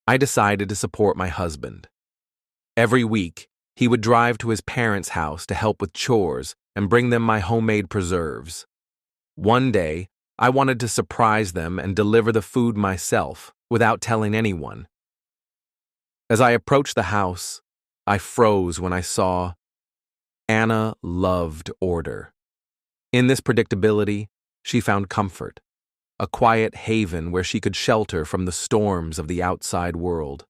I decided to support my husband. Every week, he would drive to his parents' house to help with chores and bring them my homemade preserves. One day, I wanted to surprise them and deliver the food myself without telling anyone. As I approached the house, I froze when I saw Anna loved order. In this predictability, she found comfort, a quiet haven where she could shelter from the storms of the outside world.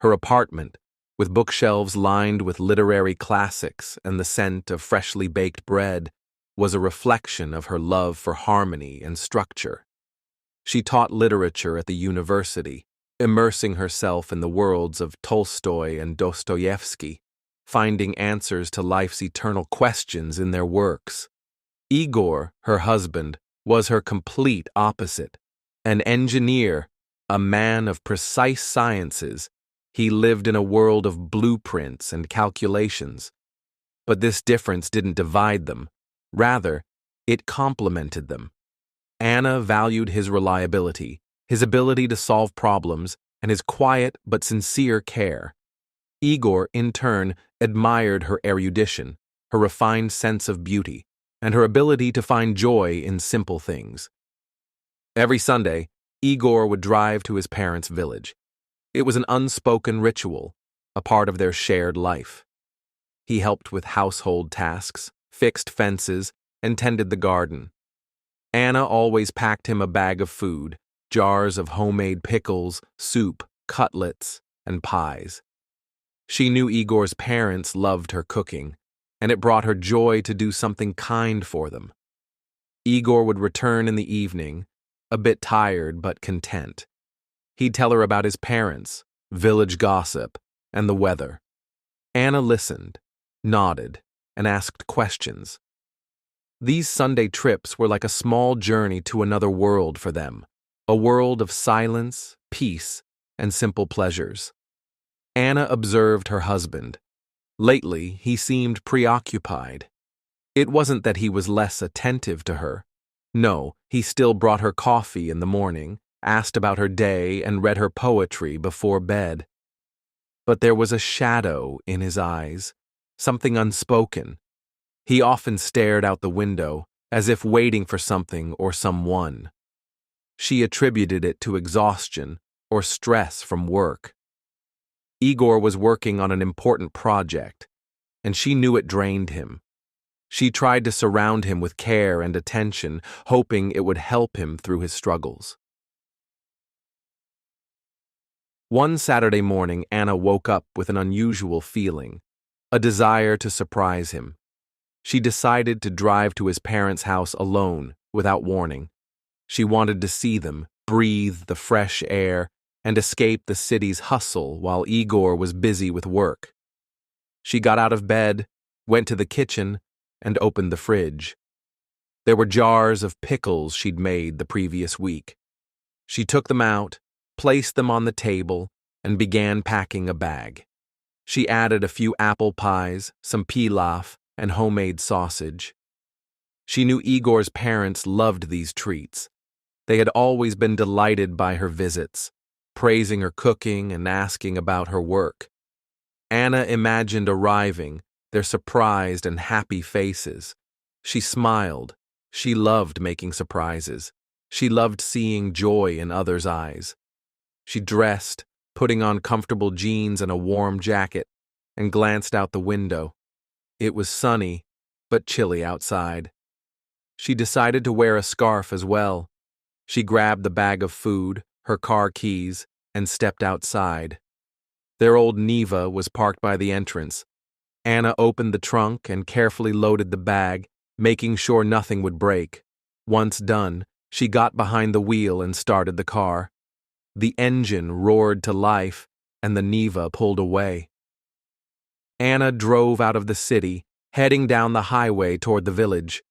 Her apartment, with bookshelves lined with literary classics and the scent of freshly baked bread, was a reflection of her love for harmony and structure. She taught literature at the university, immersing herself in the worlds of Tolstoy and Dostoevsky, finding answers to life's eternal questions in their works. Igor, her husband, was her complete opposite. An engineer, a man of precise sciences, he lived in a world of blueprints and calculations. But this difference didn't divide them. Rather, it complemented them. Anna valued his reliability, his ability to solve problems, and his quiet but sincere care. Igor, in turn, admired her erudition, her refined sense of beauty, and her ability to find joy in simple things. Every Sunday, Igor would drive to his parents' village. It was an unspoken ritual, a part of their shared life. He helped with household tasks, fixed fences, and tended the garden. Anna always packed him a bag of food, jars of homemade pickles, soup, cutlets, and pies. She knew Igor's parents loved her cooking, and it brought her joy to do something kind for them. Igor would return in the evening, a bit tired but content. He'd tell her about his parents, village gossip, and the weather. Anna listened, nodded, and asked questions. These Sunday trips were like a small journey to another world for them, a world of silence, peace, and simple pleasures. Anna observed her husband. Lately, he seemed preoccupied. It wasn't that he was less attentive to her. No, he still brought her coffee in the morning, asked about her day, and read her poetry before bed. But there was a shadow in his eyes, something unspoken. He often stared out the window, as if waiting for something or someone. She attributed it to exhaustion or stress from work. Igor was working on an important project, and she knew it drained him. She tried to surround him with care and attention, hoping it would help him through his struggles. One Saturday morning, Anna woke up with an unusual feeling, a desire to surprise him. She decided to drive to his parents' house alone, without warning. She wanted to see them, breathe the fresh air, and escape the city's hustle while Igor was busy with work. She got out of bed, went to the kitchen, and opened the fridge. There were jars of pickles she'd made the previous week. She took them out, placed them on the table, and began packing a bag. She added a few apple pies, some pilaf, and homemade sausage. She knew Igor's parents loved these treats. They had always been delighted by her visits, praising her cooking and asking about her work. Anna imagined arriving, their surprised and happy faces. She smiled. She loved making surprises. She loved seeing joy in others' eyes. She dressed, putting on comfortable jeans and a warm jacket, and glanced out the window. It was sunny, but chilly outside. She decided to wear a scarf as well. She grabbed the bag of food, her car keys, and stepped outside. Their old Neva was parked by the entrance. Anna opened the trunk and carefully loaded the bag, making sure nothing would break. Once done, she got behind the wheel and started the car. The engine roared to life, and the Neva pulled away. Anna drove out of the city, heading down the highway toward the village.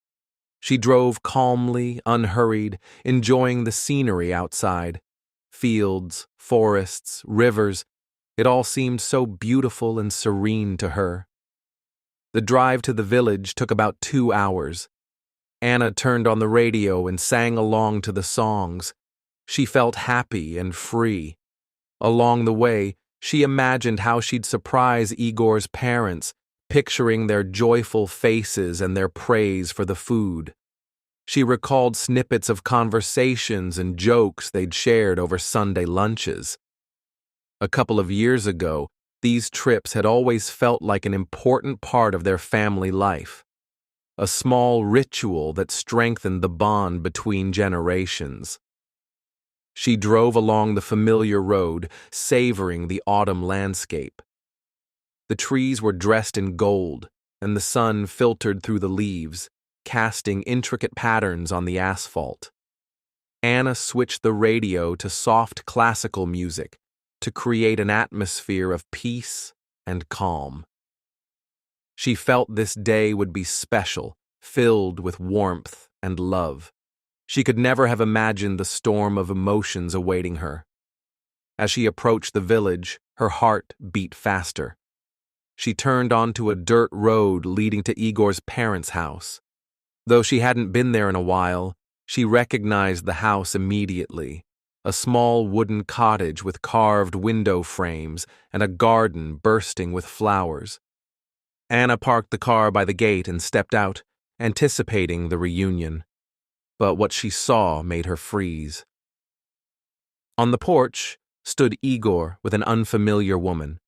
She drove calmly, unhurried, enjoying the scenery outside. Fields, forests, rivers, it all seemed so beautiful and serene to her. The drive to the village took about 2 hours. Anna turned on the radio and sang along to the songs. She felt happy and free. Along the way, she imagined how she'd surprise Igor's parents, picturing their joyful faces and their praise for the food. She recalled snippets of conversations and jokes they'd shared over Sunday lunches. A couple of years ago, these trips had always felt like an important part of their family life, a small ritual that strengthened the bond between generations. She drove along the familiar road, savoring the autumn landscape. The trees were dressed in gold, and the sun filtered through the leaves, casting intricate patterns on the asphalt. Anna switched the radio to soft classical music to create an atmosphere of peace and calm. She felt this day would be special, filled with warmth and love. She could never have imagined the storm of emotions awaiting her. As she approached the village, her heart beat faster. She turned onto a dirt road leading to Igor's parents' house. Though she hadn't been there in a while, she recognized the house immediately, a small wooden cottage with carved window frames and a garden bursting with flowers. Anna parked the car by the gate and stepped out, anticipating the reunion. But what she saw made her freeze. On the porch stood Igor with an unfamiliar woman.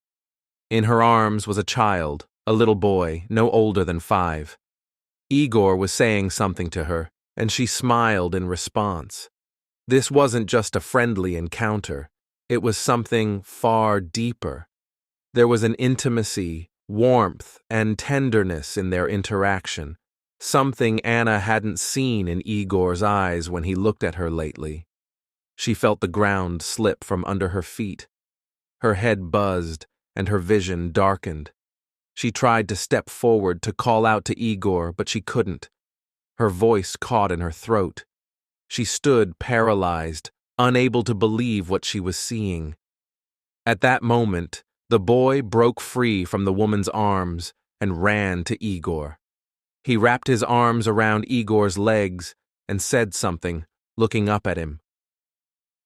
In her arms was a child, a little boy, no older than 5. Igor was saying something to her, and she smiled in response. This wasn't just a friendly encounter. It was something far deeper. There was an intimacy, warmth, and tenderness in their interaction, something Anna hadn't seen in Igor's eyes when he looked at her lately. She felt the ground slip from under her feet. Her head buzzed, and her vision darkened. She tried to step forward to call out to Igor, but she couldn't. Her voice caught in her throat. She stood paralyzed, unable to believe what she was seeing. At that moment, the boy broke free from the woman's arms and ran to Igor. He wrapped his arms around Igor's legs and said something, looking up at him.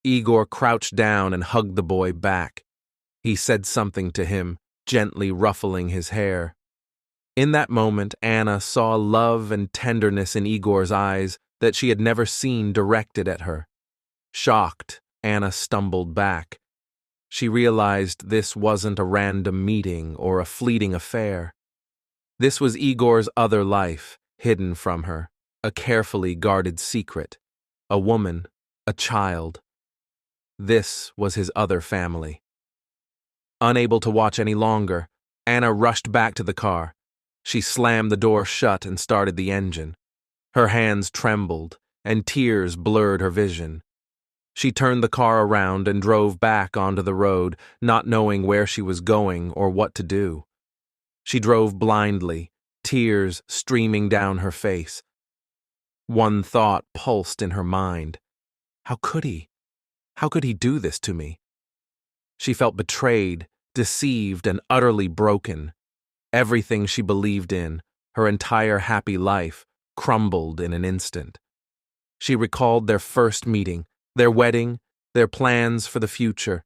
Igor crouched down and hugged the boy back. He said something to him, gently ruffling his hair. In that moment, Anna saw love and tenderness in Igor's eyes that she had never seen directed at her. Shocked, Anna stumbled back. She realized this wasn't a random meeting or a fleeting affair. This was Igor's other life, hidden from her, a carefully guarded secret, a woman, a child. This was his other family. Unable to watch any longer, Anna rushed back to the car. She slammed the door shut and started the engine. Her hands trembled, and tears blurred her vision. She turned the car around and drove back onto the road, not knowing where she was going or what to do. She drove blindly, tears streaming down her face. One thought pulsed in her mind. How could he? How could he do this to me? She felt betrayed, deceived, and utterly broken. Everything she believed in, her entire happy life, crumbled in an instant. She recalled their first meeting, their wedding, their plans for the future.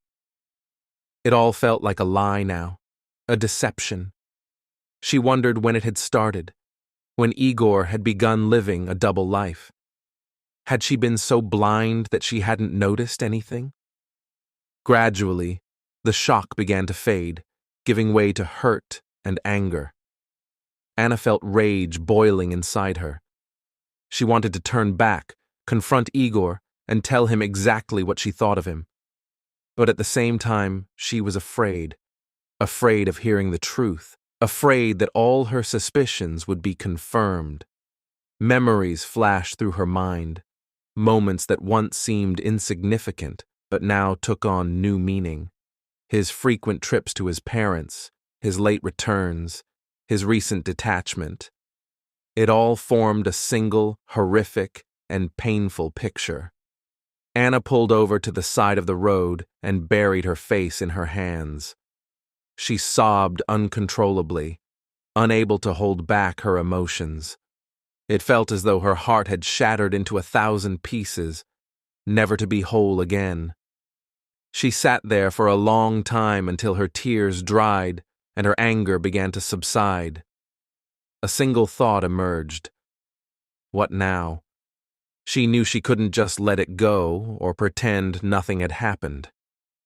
It all felt like a lie now, a deception. She wondered when it had started, when Igor had begun living a double life. Had she been so blind that she hadn't noticed anything? Gradually, the shock began to fade, giving way to hurt and anger. Anna felt rage boiling inside her. She wanted to turn back, confront Igor, and tell him exactly what she thought of him. But at the same time, she was afraid of hearing the truth, afraid that all her suspicions would be confirmed. Memories flashed through her mind, moments that once seemed insignificant but now took on new meaning. His frequent trips to his parents, his late returns, his recent detachment. It all formed a single, horrific, and painful picture. Anna pulled over to the side of the road and buried her face in her hands. She sobbed uncontrollably, unable to hold back her emotions. It felt as though her heart had shattered into 1,000 pieces, never to be whole again. She sat there for a long time until her tears dried and her anger began to subside. A single thought emerged. What now? She knew she couldn't just let it go or pretend nothing had happened.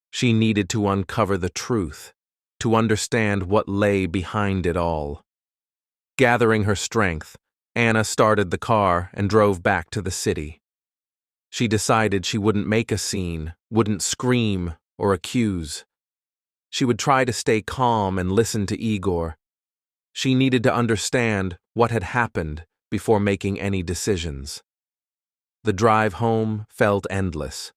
She needed to uncover the truth, to understand what lay behind it all. Gathering her strength, Anna started the car and drove back to the city. She decided she wouldn't make a scene, wouldn't scream or accuse. She would try to stay calm and listen to Igor. She needed to understand what had happened before making any decisions. The drive home felt endless.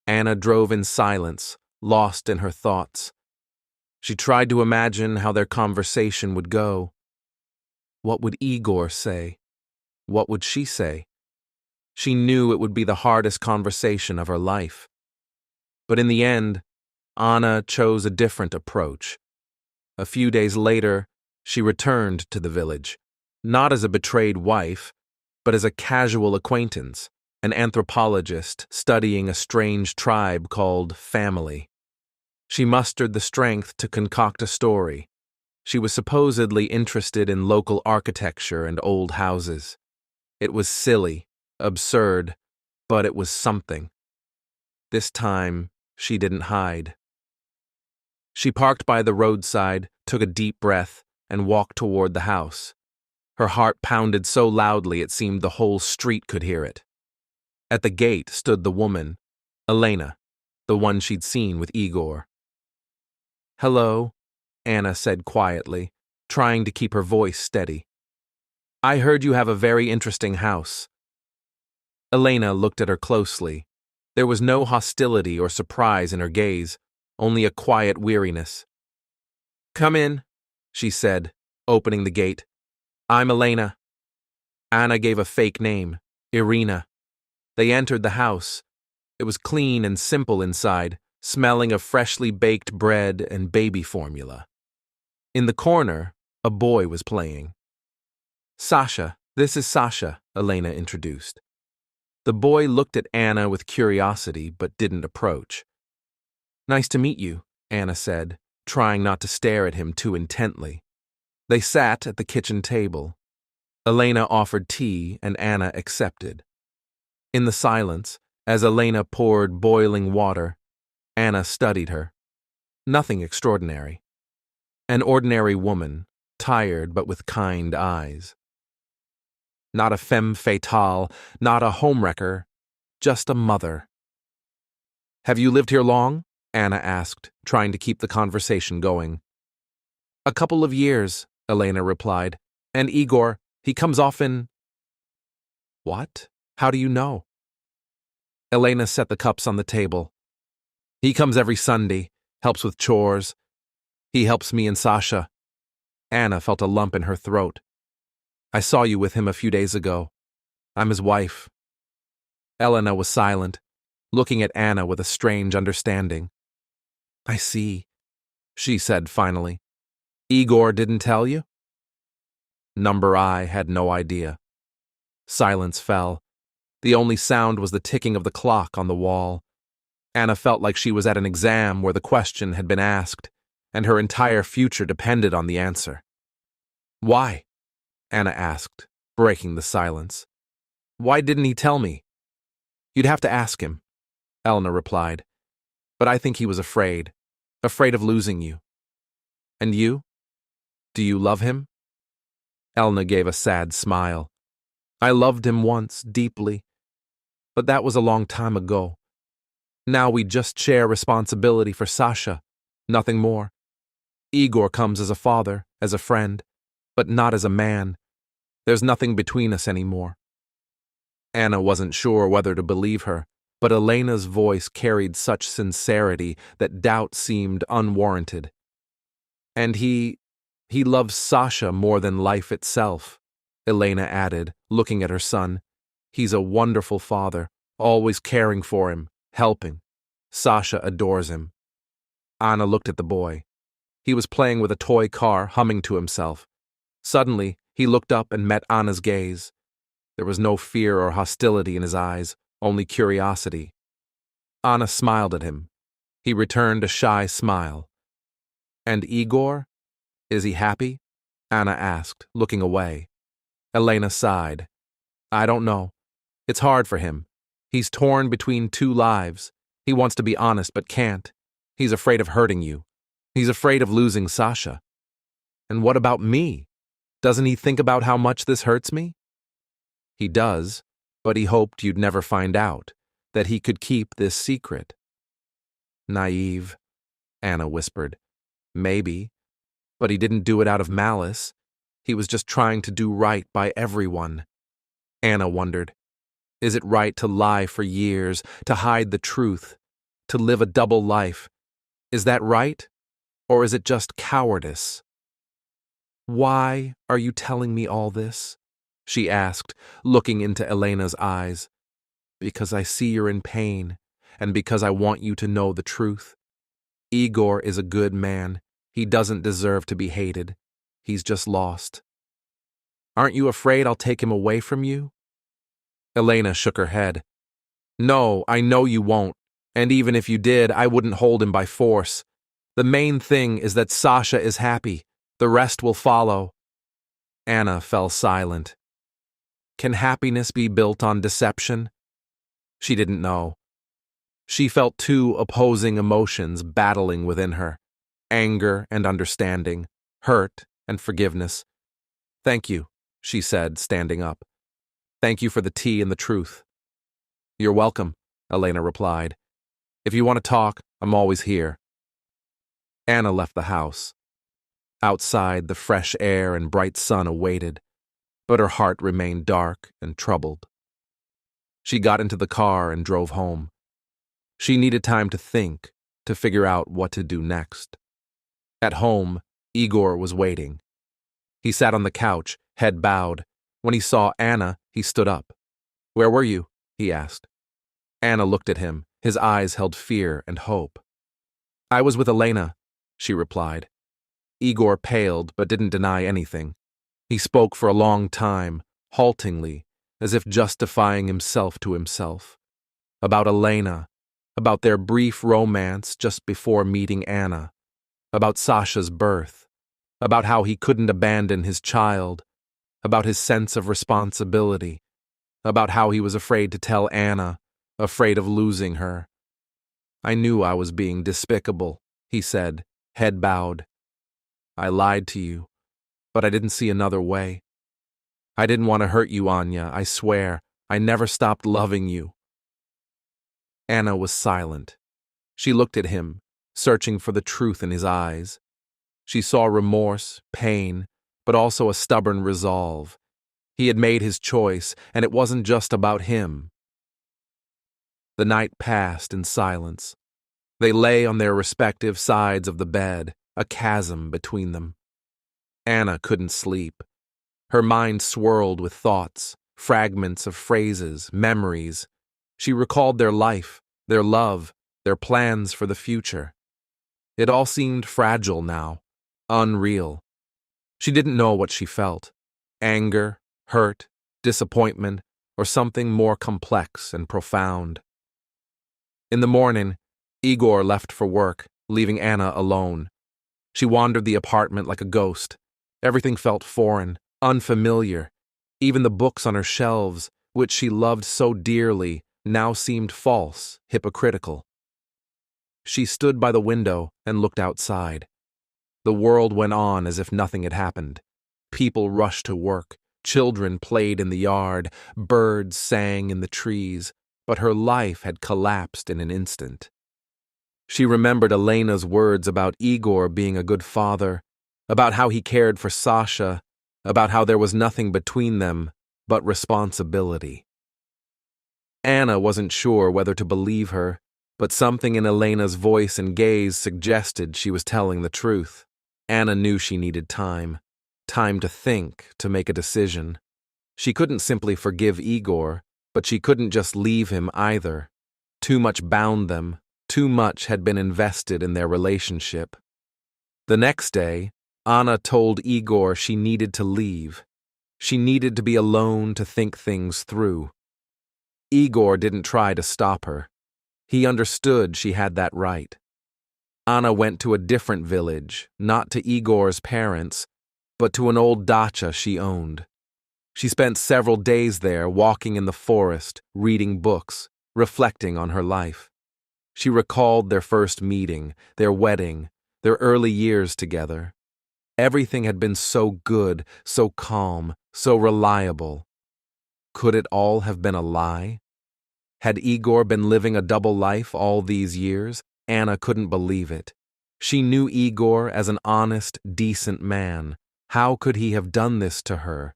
Anna drove in silence, lost in her thoughts. She tried to imagine how their conversation would go. What would Igor say? What would she say? She knew it would be the hardest conversation of her life. But in the end, Anna chose a different approach. A few days later, she returned to the village, not as a betrayed wife, but as a casual acquaintance, an anthropologist studying a strange tribe called family. She mustered the strength to concoct a story. She was supposedly interested in local architecture and old houses. It was silly, absurd, but it was something. This time, she didn't hide. She parked by the roadside, took a deep breath, and walked toward the house. Her heart pounded so loudly it seemed the whole street could hear it. At the gate stood the woman, Elena, the one she'd seen with Igor. "Hello," Anna said quietly, trying to keep her voice steady. "I heard you have a very interesting house." Elena looked at her closely. There was no hostility or surprise in her gaze, only a quiet weariness. "Come in," she said, opening the gate. "I'm Elena." Anna gave a fake name, Irina. They entered the house. It was clean and simple inside, smelling of freshly baked bread and baby formula. In the corner, a boy was playing. "Sasha, this is Sasha," Elena introduced. The boy looked at Anna with curiosity but didn't approach. "Nice to meet you," Anna said, trying not to stare at him too intently. They sat at the kitchen table. Elena offered tea and Anna accepted. In the silence, as Elena poured boiling water, Anna studied her. Nothing extraordinary. An ordinary woman, tired but with kind eyes. Not a femme fatale, not a homewrecker, just a mother. "Have you lived here long?" Anna asked, trying to keep the conversation going. "A couple of years," Elena replied. "And Igor, he comes often." "What? How do you know?" Elena set the cups on the table. "He comes every Sunday, helps with chores. He helps me and Sasha." Anna felt a lump in her throat. "I saw you with him a few days ago. I'm his wife." Elena was silent, looking at Anna with a strange understanding. "I see," she said finally. "Igor didn't tell you?" Number I had no idea. Silence fell. The only sound was the ticking of the clock on the wall. Anna felt like she was at an exam where the question had been asked, and her entire future depended on the answer. "Why?" Anna asked, breaking the silence. "Why didn't he tell me?" "You'd have to ask him," Elena replied. "But I think he was afraid of losing you." "And you? Do you love him?" Elena gave a sad smile. "I loved him once, deeply, but that was a long time ago. Now we just share responsibility for Sasha, nothing more. Igor comes as a father, as a friend, but not as a man. There's nothing between us anymore." Anna wasn't sure whether to believe her, but Elena's voice carried such sincerity that doubt seemed unwarranted. "And he loves Sasha more than life itself," Elena added, looking at her son. "He's a wonderful father, always caring for him, helping. Sasha adores him." Anna looked at the boy. He was playing with a toy car, humming to himself. Suddenly, he looked up and met Anna's gaze. There was no fear or hostility in his eyes, only curiosity. Anna smiled at him. He returned a shy smile. And Igor? Is he happy? Anna asked, looking away. Elena sighed. I don't know. It's hard for him. He's torn between two lives. He wants to be honest but can't. He's afraid of hurting you. He's afraid of losing Sasha. And what about me? Doesn't he think about how much this hurts me? He does, but he hoped you'd never find out, that he could keep this secret. Naive, Anna whispered. Maybe, but he didn't do it out of malice. He was just trying to do right by everyone. Anna wondered, is it right to lie for years, to hide the truth, to live a double life? Is that right, or is it just cowardice? Why are you telling me all this? She asked, looking into Elena's eyes. Because I see you're in pain, and because I want you to know the truth. Igor is a good man. He doesn't deserve to be hated. He's just lost. Aren't you afraid I'll take him away from you? Elena shook her head. No, I know you won't, and even if you did, I wouldn't hold him by force. The main thing is that Sasha is happy. The rest will follow. Anna fell silent. Can happiness be built on deception? She didn't know. She felt two opposing emotions battling within her, anger and understanding, hurt and forgiveness. Thank you, she said, standing up. Thank you for the tea and the truth. You're welcome, Elena replied. If you want to talk, I'm always here. Anna left the house. Outside, the fresh air and bright sun awaited, but her heart remained dark and troubled. She got into the car and drove home. She needed time to think, to figure out what to do next. At home, Igor was waiting. He sat on the couch, head bowed. When he saw Anna, he stood up. Where were you? He asked. Anna looked at him. His eyes held fear and hope. I was with Elena, she replied. Igor paled but didn't deny anything. He spoke for a long time, haltingly, as if justifying himself to himself. About Elena, about their brief romance just before meeting Anna, about Sasha's birth, about how he couldn't abandon his child, about his sense of responsibility, about how he was afraid to tell Anna, afraid of losing her. I knew I was being despicable, he said, head bowed. I lied to you, but I didn't see another way. I didn't want to hurt you, Anya, I swear. I never stopped loving you. Anna was silent. She looked at him, searching for the truth in his eyes. She saw remorse, pain, but also a stubborn resolve. He had made his choice, and it wasn't just about him. The night passed in silence. They lay on their respective sides of the bed, a chasm between them. Anna couldn't sleep. Her mind swirled with thoughts, fragments of phrases, memories. She recalled their life, their love, their plans for the future. It all seemed fragile now, unreal. She didn't know what she felt. Anger, hurt, disappointment, or something more complex and profound. In the morning, Igor left for work, leaving Anna alone. She wandered the apartment like a ghost. Everything felt foreign, unfamiliar. Even the books on her shelves, which she loved so dearly, now seemed false, hypocritical. She stood by the window and looked outside. The world went on as if nothing had happened. People rushed to work, children played in the yard, birds sang in the trees, but her life had collapsed in an instant. She remembered Elena's words about Igor being a good father, about how he cared for Sasha, about how there was nothing between them but responsibility. Anna wasn't sure whether to believe her, but something in Elena's voice and gaze suggested she was telling the truth. Anna knew she needed time to think, to make a decision. She couldn't simply forgive Igor, but she couldn't just leave him either. Too much bound them, too much had been invested in their relationship. The next day, Anna told Igor she needed to leave. She needed to be alone to think things through. Igor didn't try to stop her. He understood she had that right. Anna went to a different village, not to Igor's parents, but to an old dacha she owned. She spent several days there walking in the forest, reading books, reflecting on her life. She recalled their first meeting, their wedding, their early years together. Everything had been so good, so calm, so reliable. Could it all have been a lie? Had Igor been living a double life all these years? Anna couldn't believe it. She knew Igor as an honest, decent man. How could he have done this to her?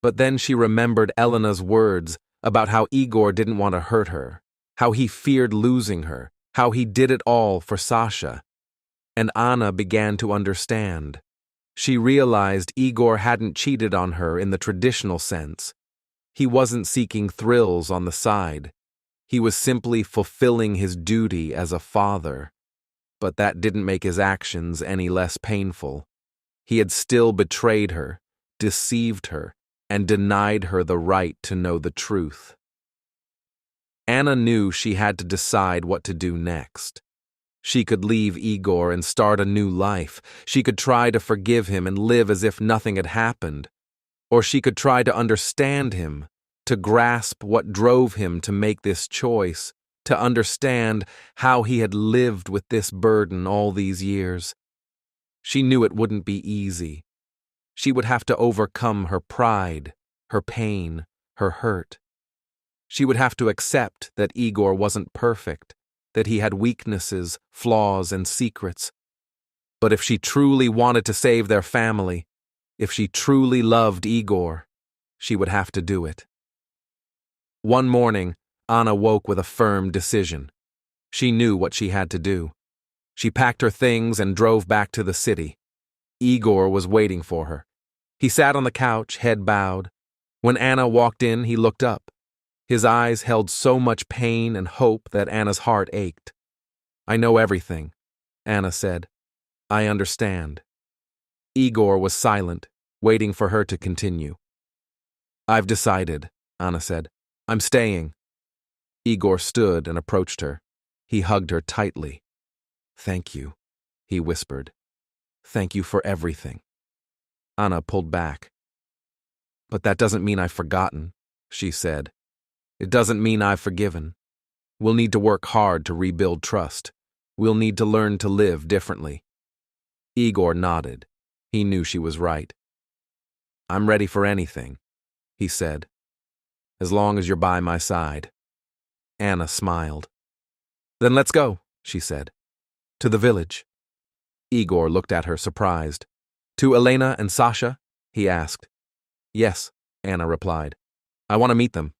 But then she remembered Elena's words about how Igor didn't want to hurt her, how he feared losing her, how he did it all for Sasha. And Anna began to understand. She realized Igor hadn't cheated on her in the traditional sense. He wasn't seeking thrills on the side. He was simply fulfilling his duty as a father. But that didn't make his actions any less painful. He had still betrayed her, deceived her, and denied her the right to know the truth. Anna knew she had to decide what to do next. She could leave Igor and start a new life. She could try to forgive him and live as if nothing had happened. Or she could try to understand him, to grasp what drove him to make this choice, to understand how he had lived with this burden all these years. She knew it wouldn't be easy. She would have to overcome her pride, her pain, her hurt. She would have to accept that Igor wasn't perfect, that he had weaknesses, flaws, and secrets. But if she truly wanted to save their family, if she truly loved Igor, she would have to do it. One morning, Anna woke with a firm decision. She knew what she had to do. She packed her things and drove back to the city. Igor was waiting for her. He sat on the couch, head bowed. When Anna walked in, he looked up. His eyes held so much pain and hope that Anna's heart ached. "I know everything," Anna said. "I understand." Igor was silent, waiting for her to continue. "I've decided," Anna said. "I'm staying." Igor stood and approached her. He hugged her tightly. "Thank you," he whispered. "Thank you for everything." Anna pulled back. "But that doesn't mean I've forgotten," she said. "It doesn't mean I've forgiven. We'll need to work hard to rebuild trust. We'll need to learn to live differently." Igor nodded. He knew she was right. "I'm ready for anything," he said, "as long as you're by my side." Anna smiled. "Then let's go," she said. "To the village." Igor looked at her surprised. "To Elena and Sasha?" he asked. "Yes," Anna replied. "I want to meet them."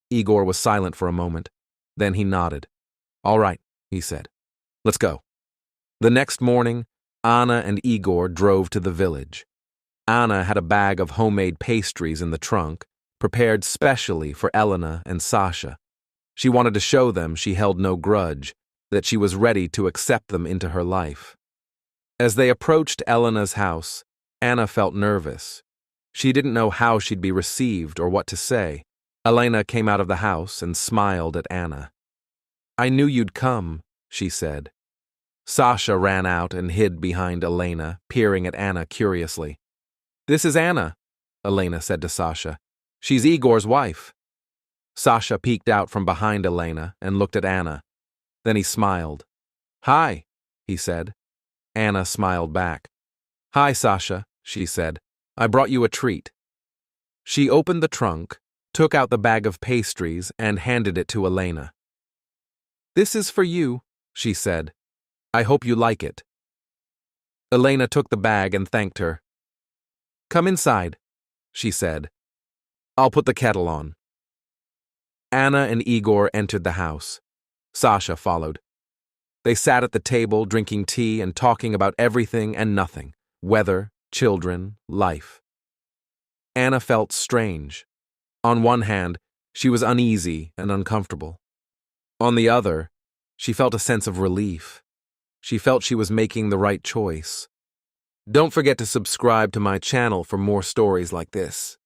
Igor was silent for a moment. Then he nodded. "All right," he said. "Let's go." The next morning, Anna and Igor drove to the village. Anna had a bag of homemade pastries in the trunk, prepared specially for Elena and Sasha. She wanted to show them she held no grudge, that she was ready to accept them into her life. As they approached Elena's house, Anna felt nervous. She didn't know how she'd be received or what to say. Elena came out of the house and smiled at Anna. "I knew you'd come," she said. Sasha ran out and hid behind Elena, peering at Anna curiously. "This is Anna," Elena said to Sasha. "She's Igor's wife." Sasha peeked out from behind Elena and looked at Anna. Then he smiled. "Hi," he said. Anna smiled back. "Hi, Sasha," she said. "I brought you a treat." She opened the trunk, took out the bag of pastries, and handed it to Elena. "This is for you," she said. "I hope you like it." Elena took the bag and thanked her. "Come inside," she said. "I'll put the kettle on." Anna and Igor entered the house. Sasha followed. They sat at the table drinking tea and talking about everything and nothing, weather, children, life. Anna felt strange. On one hand, she was uneasy and uncomfortable. On the other, she felt a sense of relief. She felt she was making the right choice. Don't forget to subscribe to my channel for more stories like this.